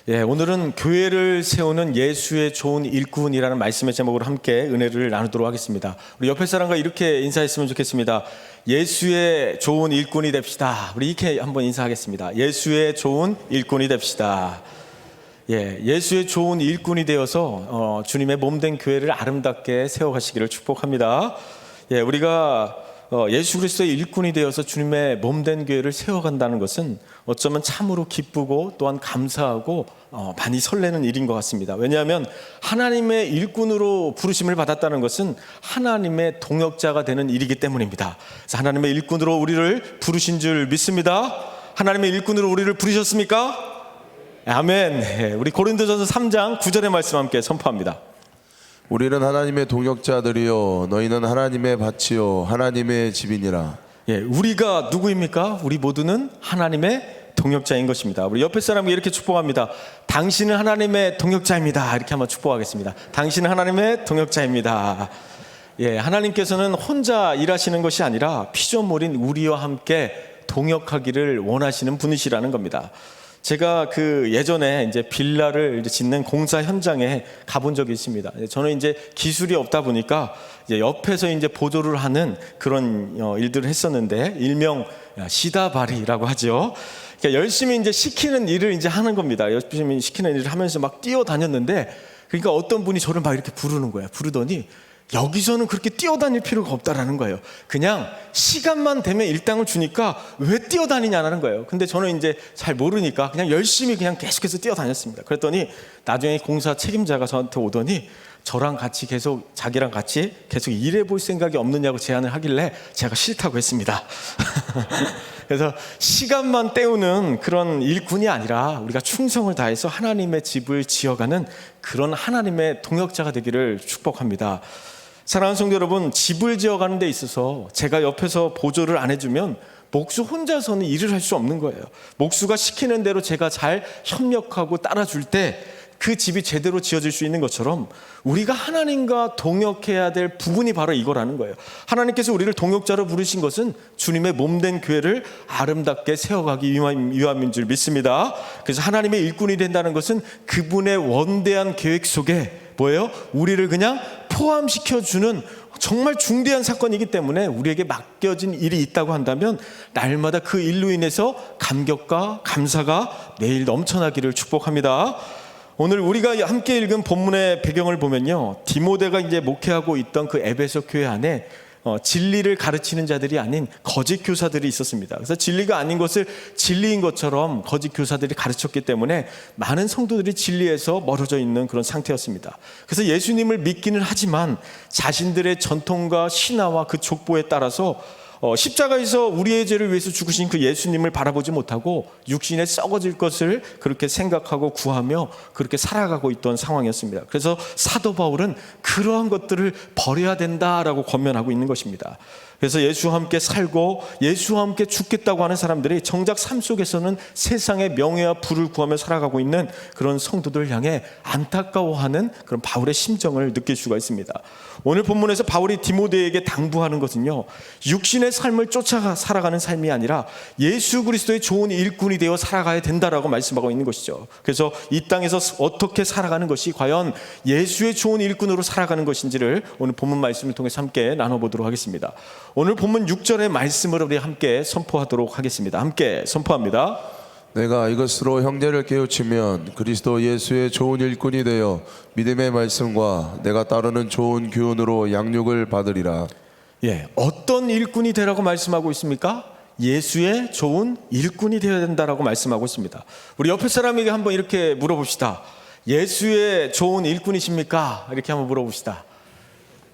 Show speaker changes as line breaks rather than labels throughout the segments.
오늘은 교회를 세우는 예수의 좋은 일꾼이라는 말씀의 제목으로 함께 은혜를 나누도록 하겠습니다. 우리 옆에 사람과 이렇게 인사했으면 좋겠습니다. 예수의 좋은 일꾼이 됩시다. 우리 이렇게 한번 인사하겠습니다. 예수의 좋은 일꾼이 됩시다. 예수의 좋은 일꾼이 되어서 주님의 몸된 교회를 아름답게 세워가시기를 축복합니다. 우리가 예수 그리스도의 일꾼이 되어서 주님의 몸된 교회를 세워간다는 것은 어쩌면 참으로 기쁘고 또한 감사하고 많이 설레는 일인 것 같습니다. 왜냐하면 하나님의 일꾼으로 부르심을 받았다는 것은 하나님의 동역자가 되는 일이기 때문입니다. 그래서 하나님의 일꾼으로 우리를 부르신 줄 믿습니다. 하나님의 일꾼으로 우리를 부르셨습니까? 아멘. 우리 고린도전서 3장 9절의 말씀 함께 선포합니다.
우리는 하나님의 동역자들이요 너희는 하나님의 밭이요 하나님의 집이니라.
우리가 누구입니까? 우리 모두는 하나님의 동역자인 것입니다. 우리 옆에 사람에게 이렇게 축복합니다. 당신은 하나님의 동역자입니다. 이렇게 한번 축복하겠습니다. 당신은 하나님의 동역자입니다. 하나님께서는 혼자 일하시는 것이 아니라 피조물인 우리와 함께 동역하기를 원하시는 분이시라는 겁니다. 제가 예전에 이제 빌라를 짓는 공사 현장에 가본 적이 있습니다. 저는 이제 기술이 없다 보니까 이제 옆에서 이제 보조를 하는 그런 일들을 했었는데, 일명 시다바리라고 하죠. 그러니까 열심히 이제 시키는 일을 이제 하는 겁니다. 열심히 시키는 일을 하면서 막 뛰어다녔는데, 그러니까 어떤 분이 저를 막 이렇게 부르는 거예요. 부르더니 여기서는 그렇게 뛰어다닐 필요가 없다라는 거예요. 그냥 시간만 되면 일당을 주니까 왜 뛰어다니냐는 거예요. 근데 저는 이제 잘 모르니까 그냥 열심히 그냥 계속해서 뛰어다녔습니다. 그랬더니 나중에 공사 책임자가 저한테 오더니 저랑 같이 자기랑 같이 계속 일해볼 생각이 없느냐고 제안을 하길래 제가 싫다고 했습니다. 그래서 시간만 때우는 그런 일꾼이 아니라 우리가 충성을 다해서 하나님의 집을 지어가는 그런 하나님의 동역자가 되기를 축복합니다. 사랑하는 성도 여러분, 집을 지어가는 데 있어서 제가 옆에서 보조를 안 해주면 목수 혼자서는 일을 할 수 없는 거예요. 목수가 시키는 대로 제가 잘 협력하고 따라줄 때 그 집이 제대로 지어질 수 있는 것처럼 우리가 하나님과 동역해야 될 부분이 바로 이거라는 거예요. 하나님께서 우리를 동역자로 부르신 것은 주님의 몸된 교회를 아름답게 세워가기 위함인 줄 믿습니다. 그래서 하나님의 일꾼이 된다는 것은 그분의 원대한 계획 속에 뭐예요? 우리를 그냥 포함시켜주는 정말 중대한 사건이기 때문에 우리에게 맡겨진 일이 있다고 한다면 날마다 그 일로 인해서 감격과 감사가 매일 넘쳐나기를 축복합니다. 오늘 우리가 함께 읽은 본문의 배경을 보면요, 디모데가 이제 목회하고 있던 그 에베소 교회 안에 진리를 가르치는 자들이 아닌 거짓 교사들이 있었습니다. 그래서 진리가 아닌 것을 진리인 것처럼 거짓 교사들이 가르쳤기 때문에 많은 성도들이 진리에서 멀어져 있는 그런 상태였습니다. 그래서 예수님을 믿기는 하지만 자신들의 전통과 신화와 그 족보에 따라서 십자가에서 우리의 죄를 위해서 죽으신 그 예수님을 바라보지 못하고 육신에 썩어질 것을 그렇게 생각하고 구하며 그렇게 살아가고 있던 상황이었습니다. 그래서 사도 바울은 그러한 것들을 버려야 된다라고 권면하고 있는 것입니다. 그래서 예수와 함께 살고 예수와 함께 죽겠다고 하는 사람들이 정작 삶 속에서는 세상의 명예와 부를 구하며 살아가고 있는 그런 성도들 향해 안타까워하는 그런 바울의 심정을 느낄 수가 있습니다. 오늘 본문에서 바울이 디모데에게 당부하는 것은요, 육신의 삶을 쫓아가 살아가는 삶이 아니라 예수 그리스도의 좋은 일꾼이 되어 살아가야 된다라고 말씀하고 있는 것이죠. 그래서 이 땅에서 어떻게 살아가는 것이 과연 예수의 좋은 일꾼으로 살아가는 것인지를 오늘 본문 말씀을 통해서 함께 나눠보도록 하겠습니다. 오늘 본문 6절의 말씀을 우리 함께 선포하도록 하겠습니다. 함께 선포합니다.
내가 이것으로 형제를 깨우치면 그리스도 예수의 좋은 일꾼이 되어 믿음의 말씀과 내가 따르는 좋은 교훈으로 양육을 받으리라.
어떤 일꾼이 되라고 말씀하고 있습니까? 예수의 좋은 일꾼이 되어야 된다라고 말씀하고 있습니다. 우리 옆에 사람에게 한번 이렇게 물어봅시다. 예수의 좋은 일꾼이십니까? 이렇게 한번 물어봅시다.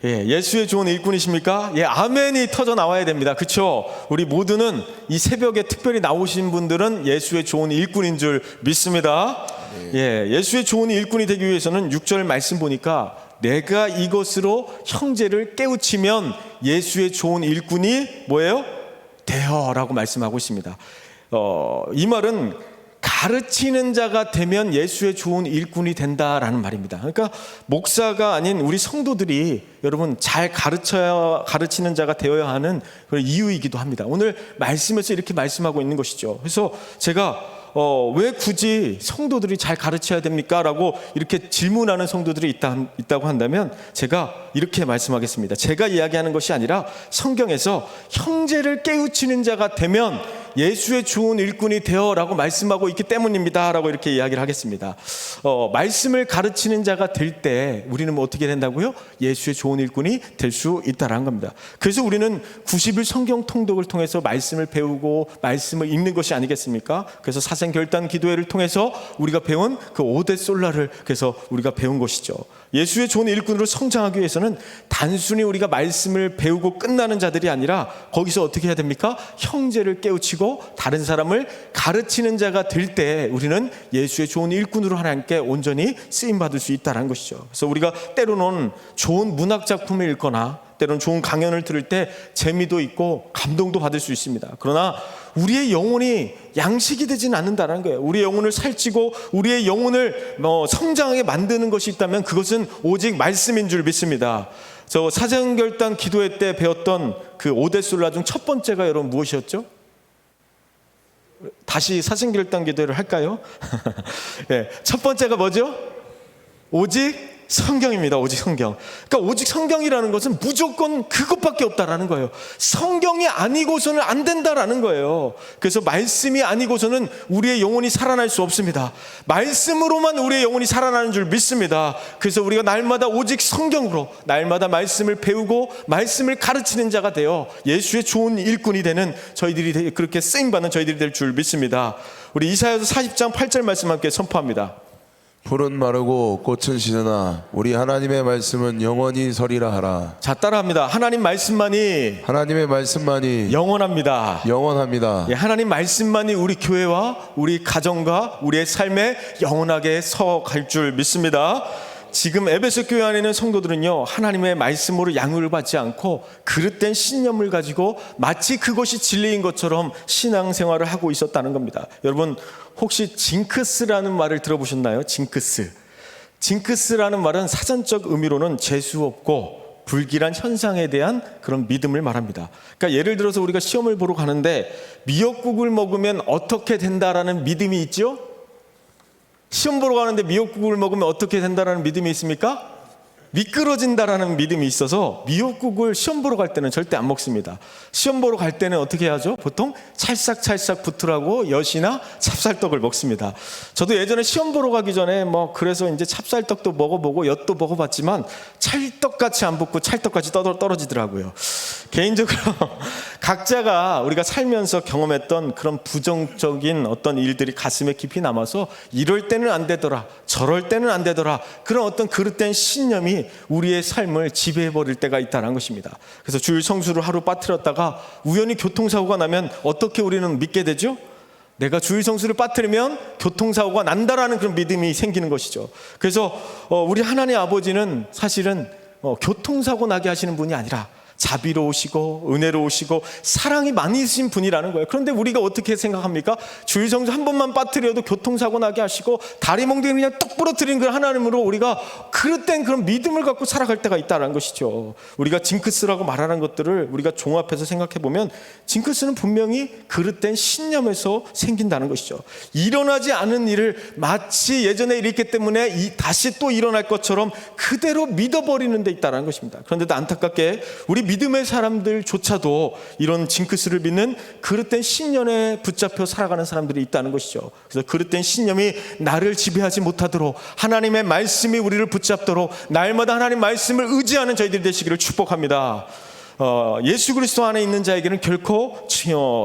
예수의 좋은 일꾼이십니까? 아멘이 터져 나와야 됩니다. 그렇죠? 우리 모두는 이 새벽에 특별히 나오신 분들은 예수의 좋은 일꾼인 줄 믿습니다. 예수의 좋은 일꾼이 되기 위해서는 6절 말씀 보니까 내가 이것으로 형제를 깨우치면 예수의 좋은 일꾼이 뭐예요? 되어라고 말씀하고 있습니다. 이 말은 가르치는 자가 되면 예수의 좋은 일꾼이 된다라는 말입니다. 그러니까 목사가 아닌 우리 성도들이 여러분 잘 가르치는 자가 되어야 하는 그런 이유이기도 합니다. 오늘 말씀에서 이렇게 말씀하고 있는 것이죠. 그래서 제가 왜 굳이 성도들이 잘 가르쳐야 됩니까? 라고 이렇게 질문하는 성도들이 있다고 한다면 제가 이렇게 말씀하겠습니다. 제가 이야기하는 것이 아니라 성경에서 형제를 깨우치는 자가 되면 예수의 좋은 일꾼이 되어라고 말씀하고 있기 때문입니다. 라고 이렇게 이야기를 하겠습니다. 말씀을 가르치는 자가 될 때 우리는 뭐 어떻게 된다고요? 예수의 좋은 일꾼이 될 수 있다라는 겁니다. 그래서 우리는 90일 성경 통독을 통해서 말씀을 배우고 말씀을 읽는 것이 아니겠습니까? 그래서 사생결단 기도회를 통해서 우리가 배운 그 오대솔라를 그래서 우리가 배운 것이죠. 예수의 좋은 일꾼으로 성장하기 위해서는 단순히 우리가 말씀을 배우고 끝나는 자들이 아니라 거기서 어떻게 해야 됩니까? 형제를 깨우치고 다른 사람을 가르치는 자가 될 때 우리는 예수의 좋은 일꾼으로 하나님께 온전히 쓰임받을 수 있다는 것이죠. 그래서 우리가 때로는 좋은 문학 작품을 읽거나 때로는 좋은 강연을 들을 때 재미도 있고 감동도 받을 수 있습니다. 그러나 우리의 영혼이 양식이 되지는 않는다는 거예요. 우리의 영혼을 살찌고 우리의 영혼을 성장하게 만드는 것이 있다면 그것은 오직 말씀인 줄 믿습니다. 저 사생결단 기도회 때 배웠던 그 오대솔라 중 첫 번째가 여러분 무엇이었죠? 다시 사생결단 기도회를 할까요? 네, 첫 번째가 뭐죠? 오직 성경입니다. 오직 성경. 그러니까 오직 성경이라는 것은 무조건 그것밖에 없다라는 거예요. 성경이 아니고서는 안 된다라는 거예요. 그래서 말씀이 아니고서는 우리의 영혼이 살아날 수 없습니다. 말씀으로만 우리의 영혼이 살아나는 줄 믿습니다. 그래서 우리가 날마다 오직 성경으로 날마다 말씀을 배우고 말씀을 가르치는 자가 되어 예수의 좋은 일꾼이 되는 저희들이 그렇게 쓰임받는 저희들이 될 줄 믿습니다. 우리 이사야서 40장 8절 말씀 함께 선포합니다.
풀은 마르고 꽃은 시드나 우리 하나님의 말씀은 영원히 서리라 하라.
자, 따라합니다. 하나님 말씀만이
하나님의 말씀만이
영원합니다.
영원합니다.
예, 하나님 말씀만이 우리 교회와 우리 가정과 우리의 삶에 영원하게 서갈 줄 믿습니다. 지금 에베소 교회 안에 있는 성도들은요, 하나님의 말씀으로 양육을 받지 않고 그릇된 신념을 가지고 마치 그것이 진리인 것처럼 신앙생활을 하고 있었다는 겁니다. 여러분 혹시 징크스라는 말을 들어보셨나요? 징크스. 징크스라는 말은 사전적 의미로는 재수 없고 불길한 현상에 대한 그런 믿음을 말합니다. 그러니까 예를 들어서 우리가 시험을 보러 가는데 미역국을 먹으면 어떻게 된다라는 믿음이 있죠? 시험 보러 가는데 미역국을 먹으면 어떻게 된다라는 믿음이 있습니까? 미끄러진다라는 믿음이 있어서 미역국을 시험 보러 갈 때는 절대 안 먹습니다. 시험 보러 갈 때는 어떻게 하죠? 보통 찰싹찰싹 붙으라고 엿이나 찹쌀떡을 먹습니다. 저도 예전에 시험 보러 가기 전에 그래서 이제 찹쌀떡도 먹어보고 엿도 먹어봤지만 찰떡같이 안 붙고 찰떡같이 떨어지더라고요. 개인적으로 각자가 우리가 살면서 경험했던 그런 부정적인 어떤 일들이 가슴에 깊이 남아서 이럴 때는 안 되더라, 저럴 때는 안 되더라, 그런 어떤 그릇된 신념이 우리의 삶을 지배해버릴 때가 있다는 것입니다. 그래서 주일 성수를 하루 빠뜨렸다가 우연히 교통사고가 나면 어떻게 우리는 믿게 되죠? 내가 주일 성수를 빠뜨리면 교통사고가 난다라는 그런 믿음이 생기는 것이죠. 그래서 우리 하나님 아버지는 사실은 교통사고 나게 하시는 분이 아니라 자비로우시고 은혜로우시고 사랑이 많이 있으신 분이라는 거예요. 그런데 우리가 어떻게 생각합니까? 주일 성수 한 번만 빠뜨려도 교통사고 나게 하시고 다리 몽둥이 그냥 뚝 부러뜨리는 그 하나님으로 우리가 그릇된 그런 믿음을 갖고 살아갈 때가 있다는 것이죠. 우리가 징크스라고 말하는 것들을 우리가 종합해서 생각해 보면 징크스는 분명히 그릇된 신념에서 생긴다는 것이죠. 일어나지 않은 일을 마치 예전에 일했기 때문에 다시 또 일어날 것처럼 그대로 믿어버리는 데 있다는 것입니다. 그런데도 안타깝게 우리 믿음의 사람들조차도 이런 징크스를 믿는 그릇된 신념에 붙잡혀 살아가는 사람들이 있다는 것이죠. 그래서 그릇된 신념이 나를 지배하지 못하도록 하나님의 말씀이 우리를 붙잡도록 날마다 하나님 말씀을 의지하는 저희들이 되시기를 축복합니다. 예수 그리스도 안에 있는 자에게는 결코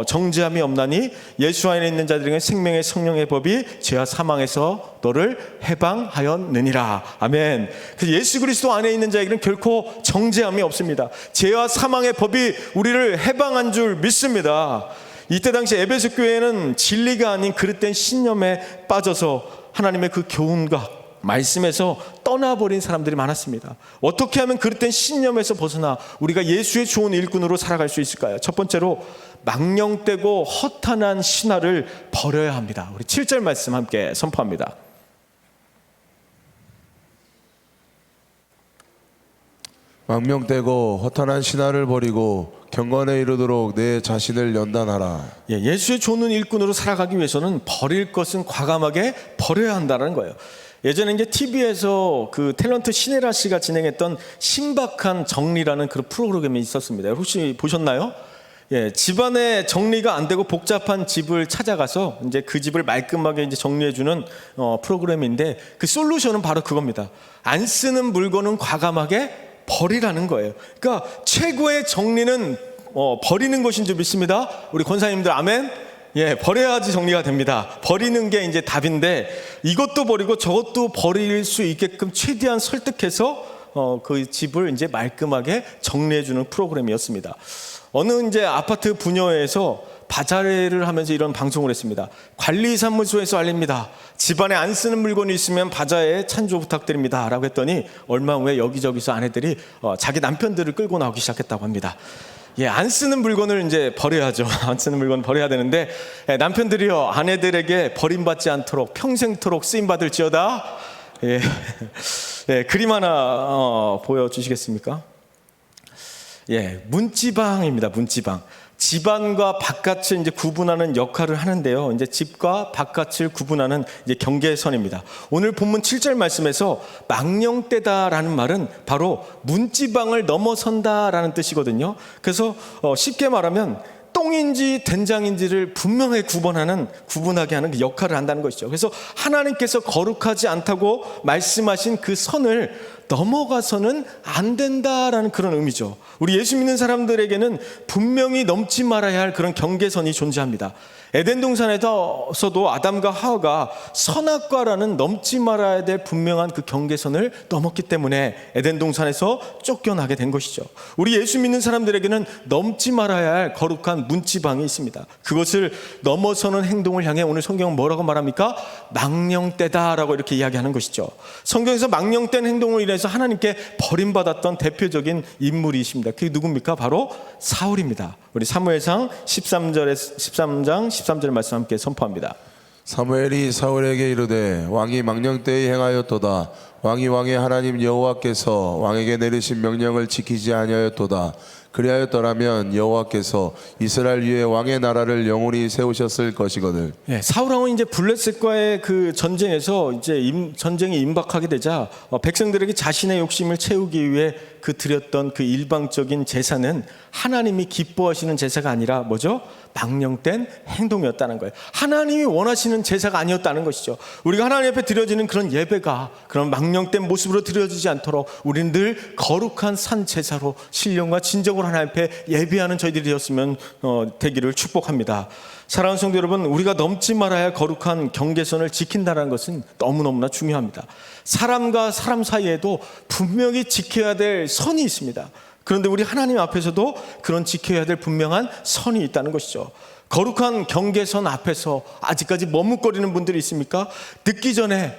정죄함이 없나니 예수 안에 있는 자들에게는 생명의 성령의 법이 죄와 사망에서 너를 해방하였느니라. 아멘. 그래서 예수 그리스도 안에 있는 자에게는 결코 정죄함이 없습니다. 죄와 사망의 법이 우리를 해방한 줄 믿습니다. 이때 당시 에베소 교회는 진리가 아닌 그릇된 신념에 빠져서 하나님의 그 교훈과 말씀에서 떠나버린 사람들이 많았습니다. 어떻게 하면 그릇된 신념에서 벗어나 우리가 예수의 좋은 일꾼으로 살아갈 수 있을까요? 첫 번째로 망령되고 허탄한 신화를 버려야 합니다. 우리 7절 말씀 함께 선포합니다.
망명되고 허탄한 신화를 버리고 경건에 이르도록 내 자신을 연단하라.
예수의 좋은 일꾼으로 살아가기 위해서는 버릴 것은 과감하게 버려야 한다는 거예요. 예전에 이제 TV에서 그 탤런트 신혜라 씨가 진행했던 신박한 정리라는 그런 프로그램이 있었습니다. 혹시 보셨나요? 집안에 정리가 안 되고 복잡한 집을 찾아가서 이제 그 집을 말끔하게 이제 정리해주는 프로그램인데 그 솔루션은 바로 그겁니다. 안 쓰는 물건은 과감하게 버리라는 거예요. 그러니까 최고의 정리는 버리는 것인 줄 믿습니다. 우리 권사님들 아멘. 버려야지 정리가 됩니다. 버리는 게 이제 답인데 이것도 버리고 저것도 버릴 수 있게끔 최대한 설득해서 그 집을 이제 말끔하게 정리해주는 프로그램이었습니다. 어느 이제 아파트 분여회에서 바자회를 하면서 이런 방송을 했습니다. 관리사무소에서 알립니다. 집안에 안 쓰는 물건이 있으면 바자회에 찬조 부탁드립니다. 라고 했더니 얼마 후에 여기저기서 아내들이 자기 남편들을 끌고 나오기 시작했다고 합니다. 안 쓰는 물건을 이제 버려야죠. 안 쓰는 물건 버려야 되는데 남편들이요 아내들에게 버림받지 않도록 평생토록 쓰임받을지어다. 그림 하나 보여주시겠습니까? 문지방입니다. 문지방. 집안과 바깥을 이제 구분하는 역할을 하는데요. 이제 집과 바깥을 구분하는 이제 경계선입니다. 오늘 본문 7절 말씀에서 망령되다라는 말은 바로 문지방을 넘어선다라는 뜻이거든요. 그래서 쉽게 말하면 똥인지 된장인지를 분명하게 구분하게 하는 그 역할을 한다는 것이죠. 그래서 하나님께서 거룩하지 않다고 말씀하신 그 선을 넘어가서는 안 된다라는 그런 의미죠. 우리 예수 믿는 사람들에게는 분명히 넘지 말아야 할 그런 경계선이 존재합니다. 에덴 동산에서도 아담과 하와가 선악과라는 넘지 말아야 될 분명한 그 경계선을 넘었기 때문에 에덴 동산에서 쫓겨나게 된 것이죠. 우리 예수 믿는 사람들에게는 넘지 말아야 할 거룩한 문지방이 있습니다. 그것을 넘어서는 행동을 향해 오늘 성경은 뭐라고 말합니까? 망령되다라고 이렇게 이야기하는 것이죠. 성경에서 망령된 행동을 인해서 하나님께 버림받았던 대표적인 인물이십니다. 그게 누굽니까? 바로 사울입니다. 우리 사무엘상 13장 13절 말씀 함께 선포합니다.
사무엘이 사울에게 이르되 왕이 망령되이 행하였도다. 왕이 왕의 하나님 여호와께서 왕에게 내리신 명령을 지키지 아니하였도다. 그리하였더라면 여호와께서 이스라엘 위에 왕의 나라를 영원히 세우셨을 것이거늘.
사울 왕은 이제 블레셋과의 그 전쟁에서 이제 전쟁이 임박하게 되자 백성들에게 자신의 욕심을 채우기 위해 그 드렸던 그 일방적인 제사는 하나님이 기뻐하시는 제사가 아니라 뭐죠? 망령된 행동이었다는 거예요. 하나님이 원하시는 제사가 아니었다는 것이죠. 우리가 하나님 앞에 드려지는 그런 예배가 그런 망령된 모습으로 드려지지 않도록 우리는 늘 거룩한 산 제사로 신령과 진정으로 하나님 앞에 예배하는 저희들이 되었으면 되기를 축복합니다. 사랑하는 성도 여러분, 우리가 넘지 말아야 할 거룩한 경계선을 지킨다는 것은 너무너무나 중요합니다. 사람과 사람 사이에도 분명히 지켜야 될 선이 있습니다. 그런데 우리 하나님 앞에서도 그런 지켜야 될 분명한 선이 있다는 것이죠. 거룩한 경계선 앞에서 아직까지 머뭇거리는 분들이 있습니까? 늦기 전에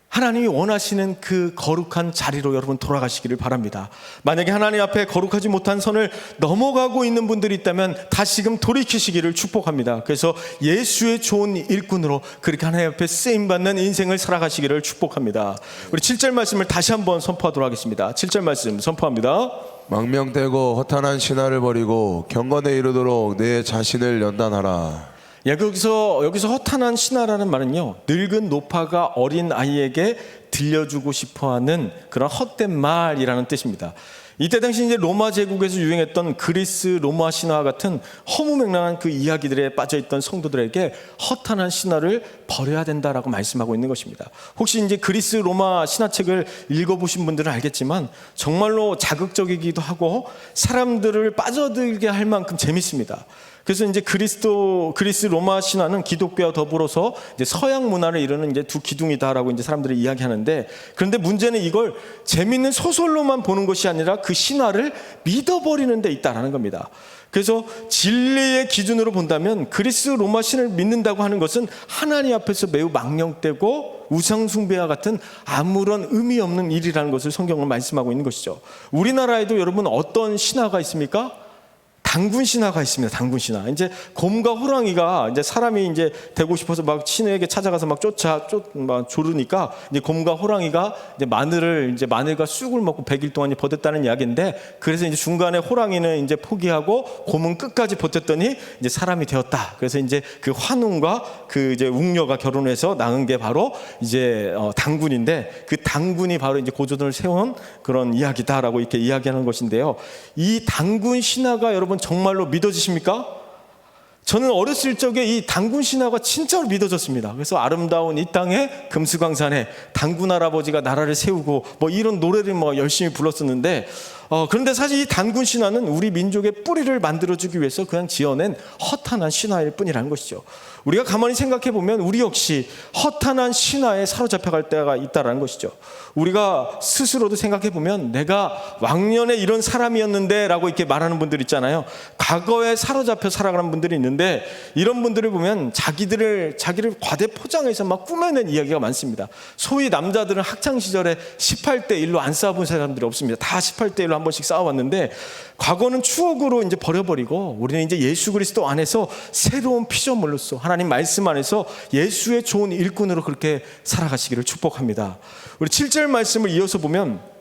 하나님이 원하시는 그 거룩한 자리로 여러분 돌아가시기를 바랍니다. 만약에 하나님 앞에 거룩하지 못한 선을 넘어가고 있는 분들이 있다면 다시금 돌이키시기를 축복합니다. 그래서 예수의 좋은 일꾼으로 그렇게 하나님 앞에 쓰임받는 인생을 살아가시기를 축복합니다. 우리 7절 말씀을 다시 한번 선포하도록 하겠습니다. 7절 말씀 선포합니다.
망명되고 허탄한 신화를 버리고 경건에 이르도록 내 자신을 연단하라.
여기서 허탄한 신화라는 말은요, 늙은 노파가 어린 아이에게 들려주고 싶어하는 그런 헛된 말이라는 뜻입니다. 이때 당시 이제 로마 제국에서 유행했던 그리스 로마 신화 같은 허무맹랑한 그 이야기들에 빠져있던 성도들에게 허탄한 신화를 버려야 된다라고 말씀하고 있는 것입니다. 혹시 이제 그리스 로마 신화책을 읽어보신 분들은 알겠지만 정말로 자극적이기도 하고 사람들을 빠져들게 할 만큼 재밌습니다. 그래서 이제 그리스 로마 신화는 기독교와 더불어서 이제 서양 문화를 이루는 이제 두 기둥이다라고 이제 사람들이 이야기하는데, 그런데 문제는 이걸 재밌는 소설로만 보는 것이 아니라 그 신화를 믿어버리는 데 있다라는 겁니다. 그래서 진리의 기준으로 본다면 그리스 로마 신을 믿는다고 하는 것은 하나님 앞에서 매우 망령되고 우상숭배와 같은 아무런 의미 없는 일이라는 것을 성경은 말씀하고 있는 것이죠. 우리나라에도 여러분 어떤 신화가 있습니까? 단군 신화가 있습니다. 단군 신화. 이제 곰과 호랑이가 이제 사람이 이제 되고 싶어서 막 신에게 찾아가서 막 막 조르니까 이제 곰과 호랑이가 이제 마늘과 쑥을 먹고 100일 동안 버텼다는 이야기인데, 그래서 이제 중간에 호랑이는 이제 포기하고 곰은 끝까지 버텼더니 이제 사람이 되었다. 그래서 이제 그 환웅과 그 이제 웅녀가 결혼해서 낳은 게 바로 이제 단군인데, 그 단군이 바로 이제 고조선을 세운 그런 이야기다라고 이렇게 이야기하는 것인데요. 이 단군 신화가 여러분 정말로 믿어지십니까? 저는 어렸을 적에 이 단군 신화가 진짜로 믿어졌습니다. 그래서 아름다운 이 땅에 금수강산에 단군 할아버지가 나라를 세우고 뭐 이런 노래를 뭐 열심히 불렀었는데, 그런데 사실 이 단군 신화는 우리 민족의 뿌리를 만들어주기 위해서 그냥 지어낸 허탄한 신화일 뿐이라는 것이죠. 우리가 가만히 생각해 보면 우리 역시 허탄한 신화에 사로잡혀갈 때가 있다는 것이죠. 우리가 스스로도 생각해 보면 내가 왕년에 이런 사람이었는데 라고 이렇게 말하는 분들 있잖아요. 과거에 사로잡혀 살아가는 분들이 있는데, 이런 분들을 보면 자기를 과대 포장해서 막 꾸며낸 이야기가 많습니다. 소위 남자들은 학창시절에 18대 1로 안 싸워본 사람들이 없습니다. 다 18대 1로 한 번씩 싸워왔는데, 과거는 추억으로 이제 버려버리고 우리는 이제 예수 그리스도 안에서 새로운 피조물로서 하나님 말씀 안에서 예수의 좋은 일꾼으로 그렇게 살아가시기를 축복합니다. 우리 7절 말씀을 이어서 보면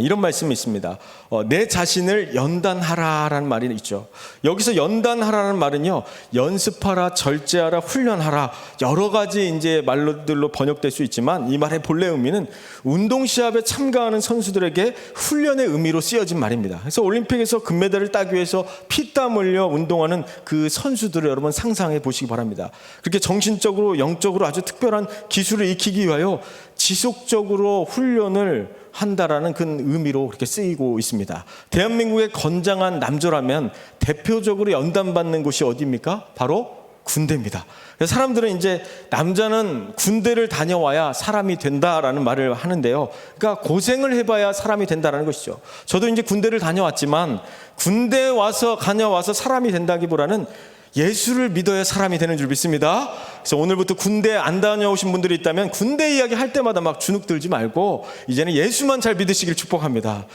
이런 말씀이 있습니다. 내 자신을 연단하라라는 말이 있죠. 여기서 연단하라는 말은요, 연습하라, 절제하라, 훈련하라, 여러 가지 이제 말들로 번역될 수 있지만, 이 말의 본래 의미는 운동 시합에 참가하는 선수들에게 훈련의 의미로 쓰여진 말입니다. 그래서 올림픽에서 금메달을 따기 위해서 피땀 흘려 운동하는 그 선수들을 여러분 상상해 보시기 바랍니다. 그렇게 정신적으로 영적으로 아주 특별한 기술을 익히기 위하여 지속적으로 훈련을 한다라는 그 의미로 그렇게 쓰이고 있습니다. 대한민국의 건장한 남조라면 대표적으로 연단받는 곳이 어디입니까? 바로 군대입니다. 사람들은 이제 남자는 군대를 다녀와야 사람이 된다라는 말을 하는데요. 그러니까 고생을 해봐야 사람이 된다라는 것이죠. 저도 이제 군대를 다녀왔지만, 군대 다녀와서 사람이 된다기보다는 예수를 믿어야 사람이 되는 줄 믿습니다. 그래서 오늘부터 군대 안 다녀오신 분들이 있다면 군대 이야기 할 때마다 막 주눅 들지 말고 이제는 예수만 잘 믿으시길 축복합니다.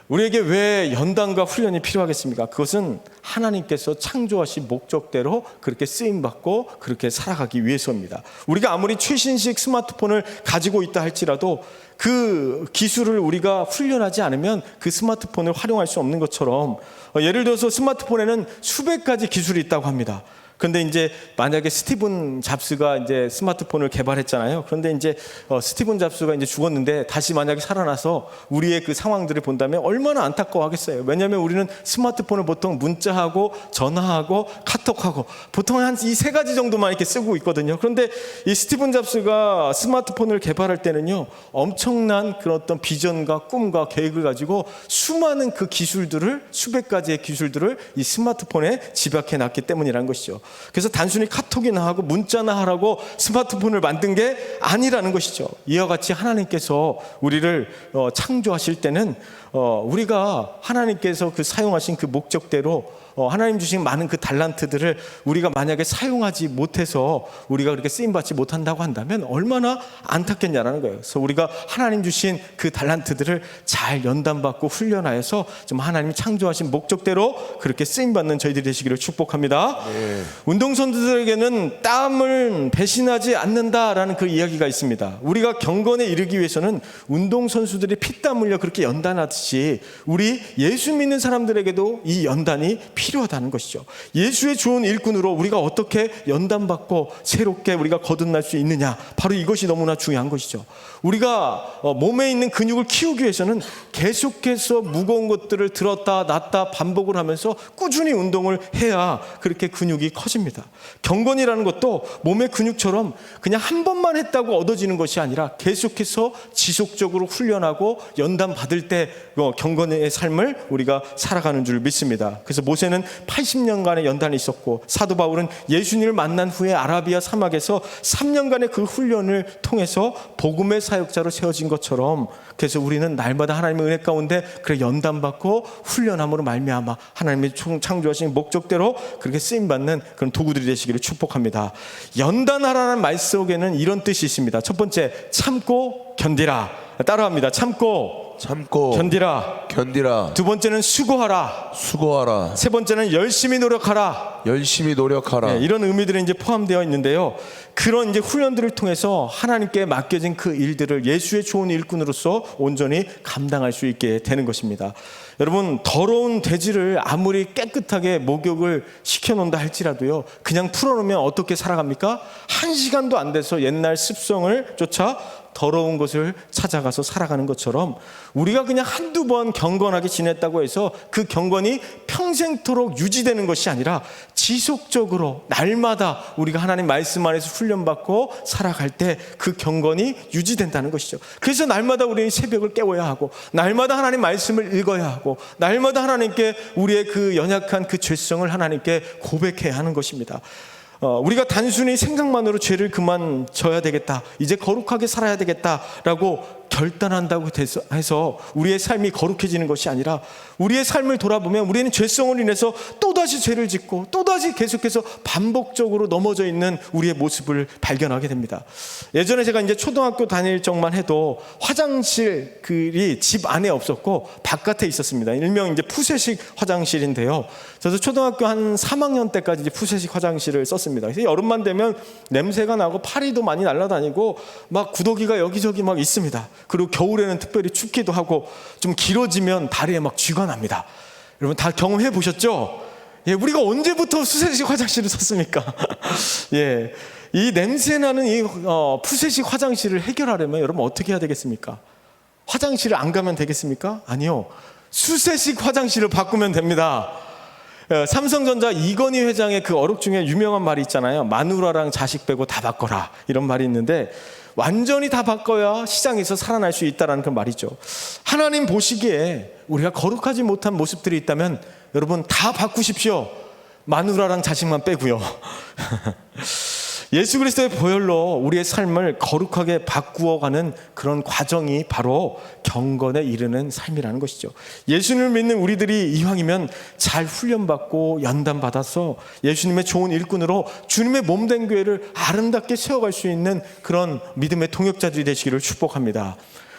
우리에게 왜 연단과 훈련이 필요하겠습니까? 그것은 하나님께서 창조하신 목적대로 그렇게 쓰임받고 그렇게 살아가기 위해서입니다. 우리가 아무리 최신식 스마트폰을 가지고 있다 할지라도 그 기술을 우리가 훈련하지 않으면 그 스마트폰을 활용할 수 없는 것처럼, 예를 들어서 스마트폰에는 수백 가지 기술이 있다고 합니다. 그런데 이제 만약에 스티븐 잡스가 이제 스마트폰을 개발했잖아요. 그런데 이제 스티븐 잡스가 이제 죽었는데 다시 만약에 살아나서 우리의 그 상황들을 본다면 얼마나 안타까워하겠어요. 왜냐하면 우리는 스마트폰을 보통 문자하고 전화하고 카톡하고 보통 한 이 세 가지 정도만 이렇게 쓰고 있거든요. 그런데 이 스티븐 잡스가 스마트폰을 개발할 때는요, 엄청난 그런 어떤 비전과 꿈과 계획을 가지고 수많은 그 기술들을, 수백 가지의 기술들을 이 스마트폰에 집약해 놨기 때문이라는 것이죠. 그래서 단순히 카톡이나 하고 문자나 하라고 스마트폰을 만든 게 아니라는 것이죠. 이와 같이 하나님께서 우리를 창조하실 때는 우리가 하나님께서 그 사용하신 그 목적대로 하나님 주신 많은 그 달란트들을 우리가 만약에 사용하지 못해서 우리가 그렇게 쓰임받지 못한다고 한다면 얼마나 안타깝냐라는 거예요. 그래서 우리가 하나님 주신 그 달란트들을 잘 연단받고 훈련하여서 좀 하나님이 창조하신 목적대로 그렇게 쓰임받는 저희들이 되시기를 축복합니다. 네. 운동선수들에게는 땀을 배신하지 않는다라는 그 이야기가 있습니다. 우리가 경건에 이르기 위해서는 운동선수들이 피땀 흘려 그렇게 연단하듯이 우리 예수 믿는 사람들에게도 이 연단이 필요하다는 것이죠. 예수의 좋은 일꾼으로 우리가 어떻게 연단받고 새롭게 우리가 거듭날 수 있느냐, 바로 이것이 너무나 중요한 것이죠. 우리가 몸에 있는 근육을 키우기 위해서는 계속해서 무거운 것들을 들었다 놨다 반복을 하면서 꾸준히 운동을 해야 그렇게 근육이 커집니다. 경건이라는 것도 몸의 근육처럼 그냥 한 번만 했다고 얻어지는 것이 아니라 계속해서 지속적으로 훈련하고 연단 받을 때 경건의 삶을 우리가 살아가는 줄 믿습니다. 그래서 모세는 80년간의 연단이 있었고, 사도 바울은 예수님을 만난 후에 아라비아 사막에서 3년간의 그 훈련을 통해서 복음의 사역자로 세워진 것처럼, 그래서 우리는 날마다 하나님의 은혜 가운데 그래 연단받고 훈련함으로 말미암아 하나님의 창조하신 목적대로 그렇게 쓰임받는 그런 도구들이 되시기를 축복합니다. 연단하라는 말 속에는 이런 뜻이 있습니다. 첫 번째, 참고 견디라. 따라합니다. 참고
참고
견디라.
견디라.
두 번째는 수고하라.
수고하라.
세 번째는 열심히 노력하라.
열심히 노력하라.
이런 의미들이 이제 포함되어 있는데요. 그런 이제 훈련들을 통해서 하나님께 맡겨진 그 일들을 예수의 좋은 일꾼으로서 온전히 감당할 수 있게 되는 것입니다. 여러분, 더러운 돼지를 아무리 깨끗하게 목욕을 시켜놓는다 할지라도요, 그냥 풀어놓으면 어떻게 살아갑니까? 1시간도 안 돼서 옛날 습성을 쫓아 더러운 것을 찾아가서 살아가는 것처럼 우리가 그냥 한두 번 경건하게 지냈다고 해서 그 경건이 평생토록 유지되는 것이 아니라 지속적으로 날마다 우리가 하나님 말씀 안에서 훈련받고 살아갈 때 그 경건이 유지된다는 것이죠. 그래서 날마다 우리는 새벽을 깨워야 하고, 날마다 하나님 말씀을 읽어야 하고, 날마다 하나님께 우리의 그 연약한 그 죄성을 하나님께 고백해야 하는 것입니다. 우리가 단순히 생각만으로 죄를 그만 져야 되겠다, 이제 거룩하게 살아야 되겠다라고 결단한다고 해서 우리의 삶이 거룩해지는 것이 아니라, 우리의 삶을 돌아보면 우리는 죄성으로 인해서 또다시 죄를 짓고 또다시 계속해서 반복적으로 넘어져 있는 우리의 모습을 발견하게 됩니다. 예전에 제가 이제 초등학교 다닐 적만 해도 화장실이 집 안에 없었고 바깥에 있었습니다. 일명 이제 푸세식 화장실인데요. 저도 초등학교 한 3학년 때까지 이제 푸세식 화장실을 썼습니다. 그래서 여름만 되면 냄새가 나고 파리도 많이 날아다니고 막 구더기가 여기저기 막 있습니다. 그리고 겨울에는 특별히 춥기도 하고 좀 길어지면 다리에 막 쥐가 납니다. 여러분 다 경험해 보셨죠? 예, 우리가 언제부터 푸세식 화장실을 썼습니까? 예, 이 냄새나는 이 푸세식 화장실을 해결하려면 여러분 어떻게 해야 되겠습니까? 화장실을 안 가면 되겠습니까? 아니요, 수세식 화장실을 바꾸면 됩니다. 삼성전자 이건희 회장의 그 어록 중에 유명한 말이 있잖아요. 마누라랑 자식 빼고 다 바꿔라, 이런 말이 있는데, 완전히 다 바꿔야 시장에서 살아날 수 있다는 그 말이죠. 하나님 보시기에 우리가 거룩하지 못한 모습들이 있다면 여러분 다 바꾸십시오. 마누라랑 자식만 빼고요. 예수 그리스도의 보혈로 우리의 삶을 거룩하게 바꾸어가는 그런 과정이 바로 경건에 이르는 삶이라는 것이죠. 예수님을 믿는 우리들이 이왕이면 잘 훈련받고 연단받아서 예수님의 좋은 일꾼으로 주님의 몸된 교회를 아름답게 세워갈 수 있는 그런 믿음의 동역자들이 되시기를 축복합니다.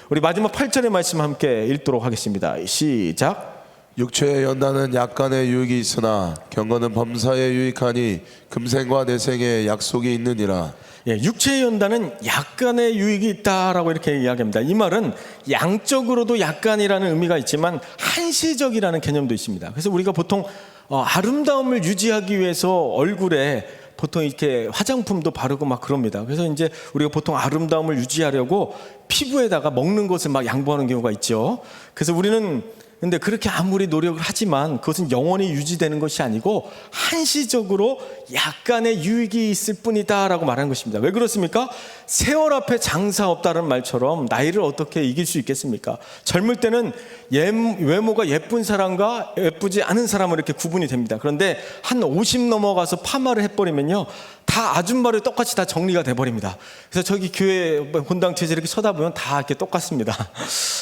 우리 마지막 8절의 말씀 함께 읽도록 하겠습니다. 시작.
육체의 연단은 약간의 유익이 있으나 경건은 범사에 유익하니 금생과 내생에 약속이 있느니라.
예, 육체의 연단은 약간의 유익이 있다라고 이렇게 이야기합니다. 이 말은 양적으로도 약간이라는 의미가 있지만 한시적이라는 개념도 있습니다. 그래서 우리가 보통 아름다움을 유지하기 위해서 얼굴에 보통 이렇게 화장품도 바르고 막 그럽니다. 그래서 이제 우리가 보통 아름다움을 유지하려고 피부에다가 먹는 것을 막 양보하는 경우가 있죠. 그래서 우리는 근데 그렇게 아무리 노력을 하지만 그것은 영원히 유지되는 것이 아니고 한시적으로 약간의 유익이 있을 뿐이다라고 말하는 것입니다. 왜 그렇습니까? 세월 앞에 장사 없다는 말처럼 나이를 어떻게 이길 수 있겠습니까? 젊을 때는 외모가 예쁜 사람과 예쁘지 않은 사람은 이렇게 구분이 됩니다. 그런데 한 50 넘어가서 파마를 해버리면요, 다 아줌마를 똑같이 다 정리가 돼버립니다. 그래서 저기 교회 본당 뒤에서 이렇게 쳐다보면 다 이렇게 똑같습니다.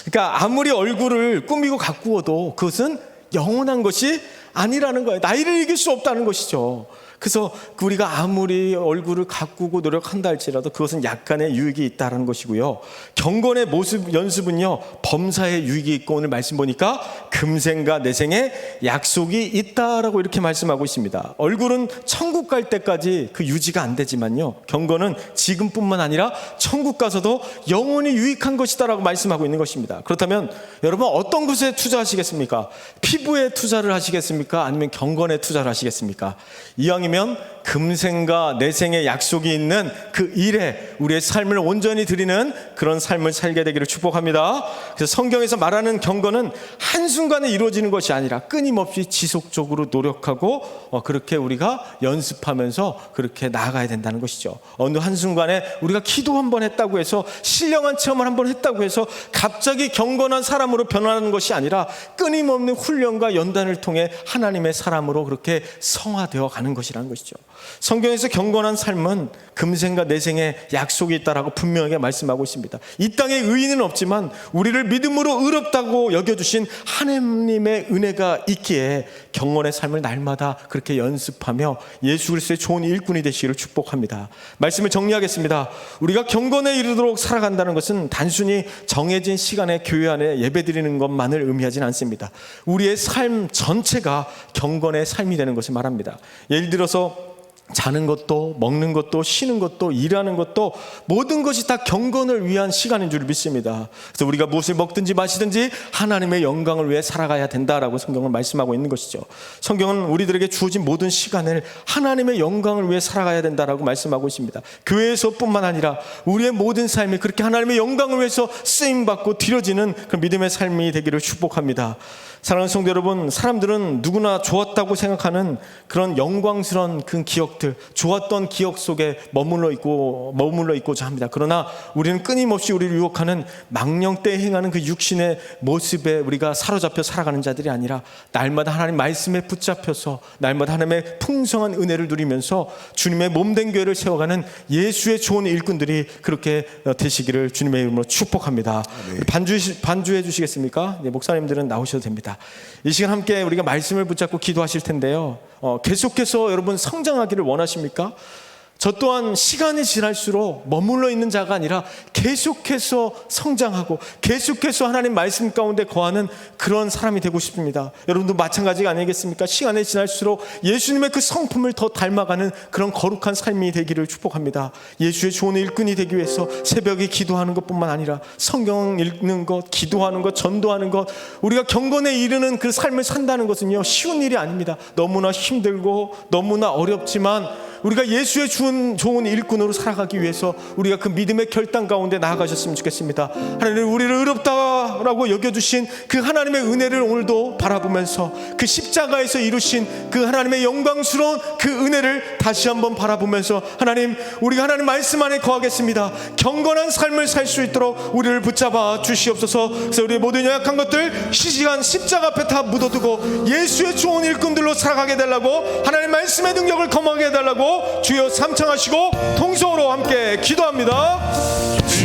그러니까 아무리 얼굴을 꾸미고 가꾸어도 그것은 영원한 것이 아니라는 거예요. 나이를 이길 수 없다는 것이죠. 그래서 우리가 아무리 얼굴을 가꾸고 노력한다 할지라도 그것은 약간의 유익이 있다는 것이고요. 경건의 모습 연습은요, 범사에 유익이 있고, 오늘 말씀 보니까 금생과 내생에 약속이 있다라고 이렇게 말씀하고 있습니다. 얼굴은 천국 갈 때까지 그 유지가 안 되지만요, 경건은 지금뿐만 아니라 천국 가서도 영원히 유익한 것이다라고 말씀하고 있는 것입니다. 그렇다면 여러분 어떤 것에 투자하시겠습니까? 피부에 투자를 하시겠습니까? 아니면 경건에 투자를 하시겠습니까? 이왕이면 금생과 내생의 약속이 있는 그 일에 우리의 삶을 온전히 드리는 그런 삶을 살게 되기를 축복합니다. 그래서 성경에서 말하는 경건은 한순간에 이루어지는 것이 아니라 끊임없이 지속적으로 노력하고 그렇게 우리가 연습하면서 그렇게 나아가야 된다는 것이죠. 어느 한순간에 우리가 기도 한번 했다고 해서, 신령한 체험을 한번 했다고 해서 갑자기 경건한 사람으로 변화하는 것이 아니라 끊임없는 훈련과 연단을 통해 하나님의 사람으로 그렇게 성화되어 가는 것이라는 것이죠. 성경에서 경건한 삶은 금생과 내생에 약속이 있다라고 분명하게 말씀하고 있습니다. 이 땅에 의인은 없지만 우리를 믿음으로 의롭다고 여겨주신 하나님의 은혜가 있기에 경건의 삶을 날마다 그렇게 연습하며 예수 그리스도의 좋은 일꾼이 되시기를 축복합니다. 말씀을 정리하겠습니다. 우리가 경건에 이르도록 살아간다는 것은 단순히 정해진 시간에 교회 안에 예배드리는 것만을 의미하진 않습니다. 우리의 삶 전체가 경건의 삶이 되는 것을 말합니다. 예를 들어서 자는 것도, 먹는 것도, 쉬는 것도, 일하는 것도 모든 것이 다 경건을 위한 시간인 줄 믿습니다. 그래서 우리가 무엇을 먹든지 마시든지 하나님의 영광을 위해 살아가야 된다라고 성경은 말씀하고 있는 것이죠. 성경은 우리들에게 주어진 모든 시간을 하나님의 영광을 위해 살아가야 된다라고 말씀하고 있습니다. 교회에서뿐만 아니라 우리의 모든 삶이 그렇게 하나님의 영광을 위해서 쓰임받고 드려지는 그 믿음의 삶이 되기를 축복합니다. 사랑하는 성도 여러분, 사람들은 누구나 좋았다고 생각하는 그런 영광스러운 그 기억들, 좋았던 기억 속에 머물러 있고자 합니다. 그러나 우리는 끊임없이 우리를 유혹하는 망령되이 행하는 그 육신의 모습에 우리가 사로잡혀 살아가는 자들이 아니라 날마다 하나님 말씀에 붙잡혀서 날마다 하나님의 풍성한 은혜를 누리면서 주님의 몸된 교회를 세워가는 예수의 좋은 일꾼들이 그렇게 되시기를 주님의 이름으로 축복합니다. 반주해 주시겠습니까? 네, 목사님들은 나오셔도 됩니다. 이 시간 함께 우리가 말씀을 붙잡고 기도하실 텐데요. 계속해서 여러분 성장하기를 원하십니까? 저 또한 시간이 지날수록 머물러 있는 자가 아니라 계속해서 성장하고 계속해서 하나님 말씀 가운데 거하는 그런 사람이 되고 싶습니다. 여러분도 마찬가지가 아니겠습니까? 시간이 지날수록 예수님의 그 성품을 더 닮아가는 그런 거룩한 삶이 되기를 축복합니다. 예수의 좋은 일꾼이 되기 위해서 새벽에 기도하는 것뿐만 아니라 성경 읽는 것, 기도하는 것, 전도하는 것, 우리가 경건에 이르는 그 삶을 산다는 것은요, 쉬운 일이 아닙니다. 너무나 힘들고 너무나 어렵지만 우리가 예수의 좋은 일꾼으로 살아가기 위해서 우리가 그 믿음의 결단 가운데 나아가셨으면 좋겠습니다. 하나님, 우리를 의롭다라고 여겨주신 그 하나님의 은혜를 오늘도 바라보면서 그 십자가에서 이루신 그 하나님의 영광스러운 그 은혜를 다시 한번 바라보면서 하나님, 우리가 하나님 말씀 안에 거하겠습니다. 경건한 삶을 살 수 있도록 우리를 붙잡아 주시옵소서. 그래서 우리의 모든 연약한 것들 시시간 십자가 앞에 다 묻어두고 예수의 좋은 일꾼들로 살아가게 해달라고, 하나님 말씀의 능력을 거머쥐게 해달라고 주여 삼창하시고 통성으로 함께 기도합니다.